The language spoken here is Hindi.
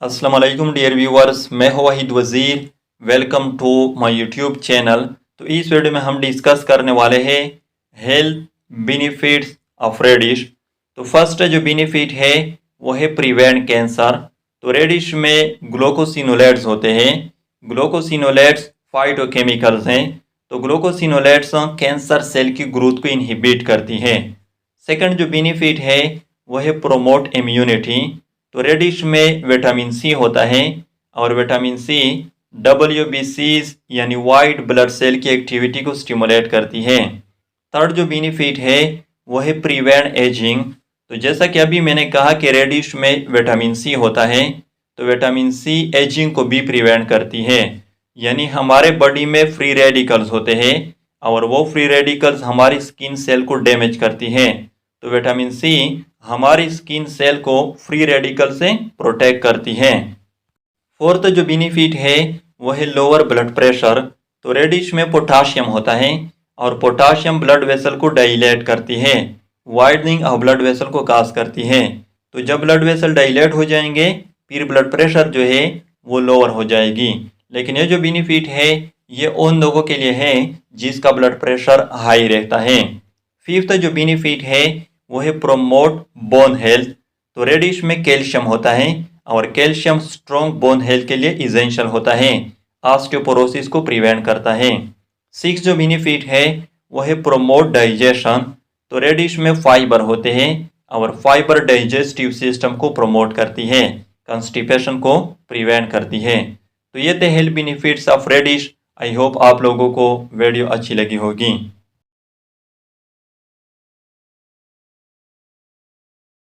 अस्सलाम वालेकुम डियर व्यूअर्स, मैं हूं Wahid Wazir. Welcome to my YouTube channel. तो इस वीडियो में हम डिस्कस करने वाले हैं हेल्थ बेनिफिट्स ऑफ रेडिश। तो फर्स्ट जो बेनिफिट है वो है प्रिवेंट कैंसर। तो रेडिश में ग्लूकोसिनोलेट्स होते हैं। ग्लूकोसिनोलेट्स फाइटोकेमिकल्स हैं। तो ग्लूकोसिनोलेट्स कैंसर सेल की ग्रोथ को इनहिबिट करती हैं। सेकंड जो बेनिफिट है वो है प्रोमोट इम्यूनिटी। तो रेडिश में विटामिन सी होता है और विटामिन सी WBCs यानी वाइट ब्लड सेल की एक्टिविटी को स्टिमुलेट करती है। थर्ड जो बेनिफिट है वो है प्रिवेंट एजिंग। तो जैसा कि अभी मैंने कहा कि रेडिश में विटामिन सी होता है, तो विटामिन सी एजिंग को भी प्रिवेंट करती है। यानी हमारे बॉडी में फ्री रेडिकल्स होते हैं और वो फ्री रेडिकल्स हमारी स्किन सेल को डैमेज करती हैं। तो विटामिन सी हमारी स्किन सेल को फ्री रेडिकल से प्रोटेक्ट करती है। फोर्थ जो बेनिफिट है वो है लोअर ब्लड प्रेशर। तो रेडिश में पोटाशियम होता है और पोटाशियम ब्लड वेसल को डाइलेट करती है, वाइडनिंग ऑफ ब्लड वेसल को काज करती है। तो जब ब्लड वेसल डाइलेट हो जाएंगे फिर ब्लड प्रेशर जो है वो लोअर हो जाएगी। लेकिन ये जो बेनिफिट है ये उन लोगों के लिए है जिसका ब्लड प्रेशर हाई रहता है। फिफ्थ जो बेनिफिट है वो है प्रोमोट बोन हेल्थ। तो रेडिश में कैल्शियम होता है और कैल्शियम स्ट्रॉन्ग बोन हेल्थ के लिए इसेंशियल होता है, ऑस्टियोपोरोसिस को प्रिवेंट करता है। सिक्स जो बेनिफिट है वो है प्रोमोट डाइजेशन। तो रेडिश में फाइबर होते हैं और फाइबर डाइजेस्टिव सिस्टम को प्रोमोट करती है, कॉन्स्टिपेशन को प्रिवेंट करती है। तो ये थे health benefits of radish. I hope आप लोगों को वीडियो अच्छी लगी होगी।